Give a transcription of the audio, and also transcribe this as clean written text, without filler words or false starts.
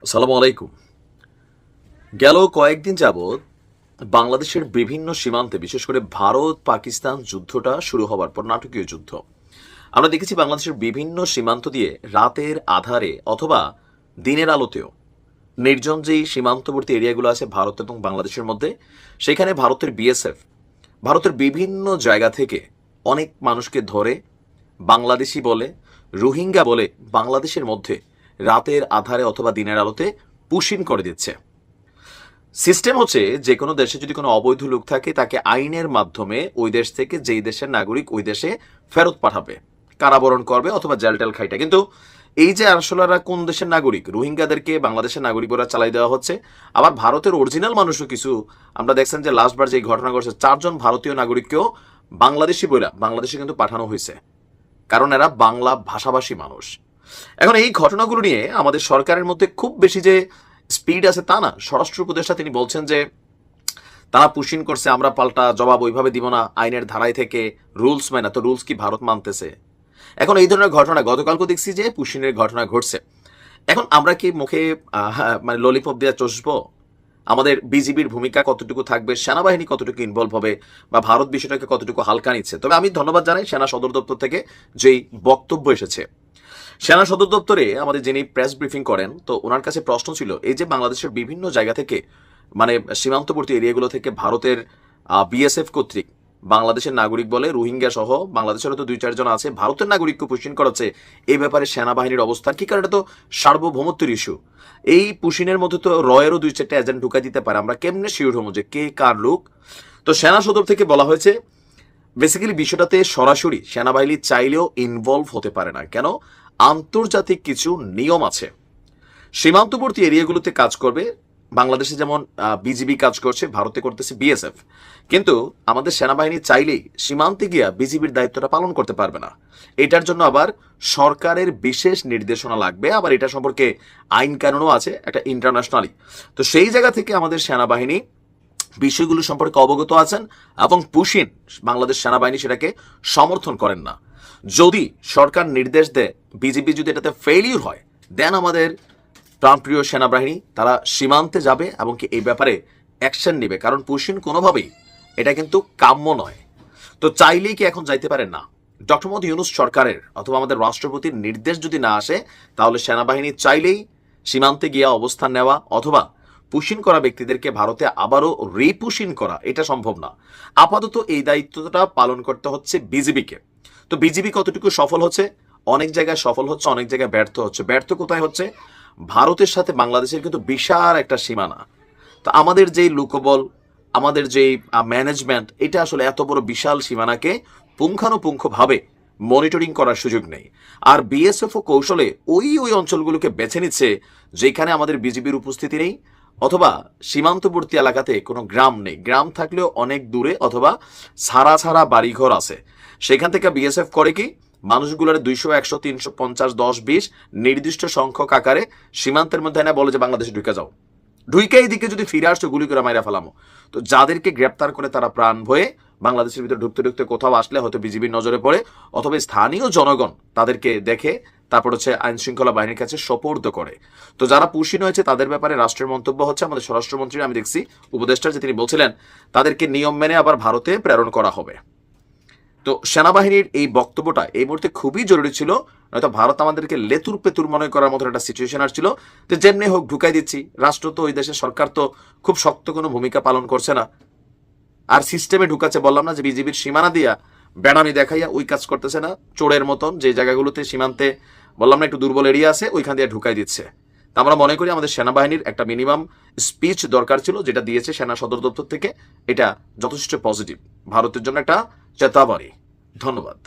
আসসালামু আলাইকুম। গেল কয়েকদিন যাবৎ বাংলাদেশের বিভিন্ন সীমান্তে, বিশেষ করে ভারত পাকিস্তান যুদ্ধটা শুরু হওয়ার পর, নাটকীয় যুদ্ধ, আমরা দেখেছি বাংলাদেশের বিভিন্ন সীমান্ত দিয়ে রাতের আধারে অথবা দিনের আলোতেও নির্জন যেই সীমান্তবর্তী এরিয়াগুলো আছে ভারত এবং বাংলাদেশের মধ্যে, সেখানে ভারতের বিএসএফ ভারতের বিভিন্ন জায়গা থেকে অনেক মানুষকে ধরে বাংলাদেশি বলে, রোহিঙ্গা বলে বাংলাদেশের মধ্যে রাতের আধারে অথবা দিনের আলোতে পুশিন করে দিচ্ছে। সিস্টেম হচ্ছে, যে কোনো দেশে যদি কোনো অবৈধ লোক থাকে তাকে আইনের মাধ্যমে ওই দেশ থেকে যেই দেশের নাগরিক ওই দেশে ফেরত পাঠাবে, কারাবরণ করবে অথবা জেল টেল খাইটা। কিন্তু এই যে আসলেরা কোন দেশের নাগরিক, রোহিঙ্গাদেরকে বাংলাদেশের নাগরিক বলে চালাই দেওয়া হচ্ছে। আবার ভারতের অরিজিনাল মানুষও কিছু, আমরা দেখছেন যে লাস্টবার যে ঘটনা ঘটছে, 4জন ভারতীয় নাগরিককেও বাংলাদেশি বইলা বাংলাদেশে কিন্তু পাঠানো হয়েছে, কারণ এরা বাংলা ভাষাভাষী মানুষ। এখন এই ঘটনাগুলো নিয়ে আমাদের সরকারের মধ্যে খুব বেশি যে স্পিড আছে তা না। স্বরাষ্ট্র উপদেষ্টা তিনি বলছেন যে তারা পুশিন করছে, আমরা পাল্টা জবাব ওইভাবে দিব না, আইনের ধারায় থেকে রুলস মানে, তো রুলস কি ভারত মানতেছে? এখন এই ধরনের ঘটনা গতকালকে দেখছি যে পুশিনের ঘটনা ঘটছে। এখন আমরা কি মুখে মানে ললিপপ দিয়ে চষবো? আমাদের বিজিবির ভূমিকা কতটুকু থাকবে, সেনাবাহিনী কতটুকু ইনভলভ হবে, বা ভারত বিষয়টাকে কতটুকু হালকা নিচ্ছে? তবে আমি ধন্যবাদ জানাই সেনা সদর দপ্তর থেকে যেই বক্তব্য এসেছে। সেনা সদর দপ্তরে আমাদের যিনি প্রেস ব্রিফিং করেন, তো ওনার কাছে প্রশ্ন ছিল, এই যে বাংলাদেশের বিভিন্ন জায়গা থেকে মানে সীমান্তবর্তী এরিয়াগুলো থেকে ভারতের বিএসএফ কর্তৃক বাংলাদেশের নাগরিক বলে, রোহিঙ্গা সহ বাংলাদেশের তো 2-4 জন আছে, ভারতের নাগরিককে পুশিন করাচ্ছে, এই ব্যাপারে সেনাবাহিনীর অবস্থান কি? কারণ এটা তো সার্বভৌমত্বের ইস্যু। এই পুশিনের মধ্যে তো রয়েরও 2-4টা এজেন্ট ঢুকাই দিতে পারে, আমরা কেমনে শিওর হবো যে কে কার লোক? তো সেনা সদর থেকে বলা হয়েছে বেসিক্যালি বিষয়টাতে সরাসরি সেনাবাহিনী চাইলেও ইনভলভ হতে পারে না। কেন? আন্তর্জাতিক কিছু নিয়ম আছে। সীমান্তবর্তী এরিয়াগুলোতে কাজ করবে বাংলাদেশে, যেমন বিজিবি কাজ করছে, ভারতে করতেছে বিএসএফ। কিন্তু আমাদের সেনাবাহিনী চাইলেই সীমান্তে গিয়া বিজিবির দায়িত্বটা পালন করতে পারবে না। এটার জন্য আবার সরকারের বিশেষ নির্দেশনা লাগবে, আবার এটা সম্পর্কে আইন কানুনও আছে একটা ইন্টারন্যাশনালি। তো সেই জায়গা থেকে আমাদের সেনাবাহিনী বিষয়গুলো সম্পর্কে অবগত আছেন, এবং পুশিন বাংলাদেশ সেনাবাহিনী সেটাকে সমর্থন করেন না। যদি সরকার নির্দেশ দেয়, বিজিবি যদি এটাতে ফেইলিউর হয়, দেন আমাদের প্রাণপ্রিয় সেনাবাহিনী তারা সীমান্তে যাবে এবং কি এই ব্যাপারে অ্যাকশন নেবে, কারণ পুশিন কোনোভাবেই এটা কিন্তু কাম্য নয়। তো চাইলেই কি এখন যাইতে পারেন না? ডক্টর মোহাম্মদ ইউনূস সরকারের অথবা আমাদের রাষ্ট্রপতির নির্দেশ যদি না আসে, তাহলে সেনাবাহিনী চাইলেই সীমান্তে গিয়া অবস্থান নেওয়া অথবা পুশিন করা ব্যক্তিদেরকে ভারতে আবারও রিপুশিন করা, এটা সম্ভব না। আপাতত এই দায়িত্বটা পালন করতে হচ্ছে বিজিবিকে। তো বিজিবি কতটুকু সফল হচ্ছে? অনেক জায়গায় সফল হচ্ছে, অনেক জায়গায় ব্যর্থ হচ্ছে। ব্যর্থ কোথায় হচ্ছে? ভারতের সাথে বাংলাদেশের কিন্তু বিশাল একটা সীমানা। তো আমাদের যেই লোকবল, আমাদের যেই ম্যানেজমেন্ট, এটা আসলে এত বড় বিশাল সীমানাকে পুঙ্খানুপুঙ্খভাবে মনিটরিং করার সুযোগ নেই। আর বিএসএফ ও কৌশলে ওই অঞ্চলগুলোকে বেছে নিচ্ছে যেখানে আমাদের বিজিবির উপস্থিতি নেই, অথবা সীমান্তবর্তী এলাকাতে কোনো গ্রাম নেই, গ্রাম থাকলেও অনেক দূরে, অথবা ছাড়া ছাড়া বাড়িঘর আছে। সেখান থেকে বিএসএফ করে কি, মানুষগুলোর 200, 100, 300, 50, 10, 20 নির্দিষ্ট সংখ্যক আকারে সীমান্তের মধ্যে এনে বলে যে বাংলাদেশে ঢুকে যাও, ঢুইকে এইদিকে যদি ফিরে আসছো গুলি করে মাইরা ফেলামো। তো যাদেরকে গ্রেপ্তার করে তারা প্রাণ ভয়ে বাংলাদেশের ভিতরে ঢুকতে ঢুকতে কোথাও আসলে হয়তো বিজিবির নজরে পড়ে, অথবা স্থানীয় জনগণ তাদেরকে দেখে তারপর হচ্ছে আইন শৃঙ্খলা বাহিনীর কাছে সোপর্দ করে। তো যারা পুশিন হয়েছে তাদের ব্যাপারে রাষ্ট্রের মন্তব্য হচ্ছে, আমাদের স্বরাষ্ট্রমন্ত্রী আমি দেখছি উপদেষ্টা যে তিনি বলছিলেন তাদেরকে নিয়ম মেনে আবার ভারতে প্রেরণ করা হবে। তো সেনাবাহিনীর এই বক্তব্যটা এই মুহূর্তে খুবই জরুরি ছিল, নয়তো ভারত আমাদেরকে লেতুর পেতুর মনে করার মতো একটা সিচুয়েশন আসছিল যে যেমনি হোক ঢুকাই দিচ্ছি। রাষ্ট্র তো, ওই দেশের সরকার তো খুব শক্ত কোনো ভূমিকা পালন করছে না, আর সিস্টেমে ঢুকাচ্ছে। বললাম না যে বিজিবির সীমানা দিয়া বেড়ামি দেখাইয়া ওই কাজ করতেছে না, চোরের মতন যে জায়গাগুলোতে সীমান্তে বললাম না একটু দুর্বল এরিয়া আছে, ওইখান দিয়ে ঢুকাই দিচ্ছে। তা আমরা মনে করি আমাদের সেনাবাহিনীর একটা মিনিমাম স্পিচ দরকার ছিল, যেটা দিয়েছে সেনা সদর দপ্তর থেকে। এটা যথেষ্ট পজিটিভ, ভারতের জন্য একটা চেতাবাড়ি। ধন্যবাদ।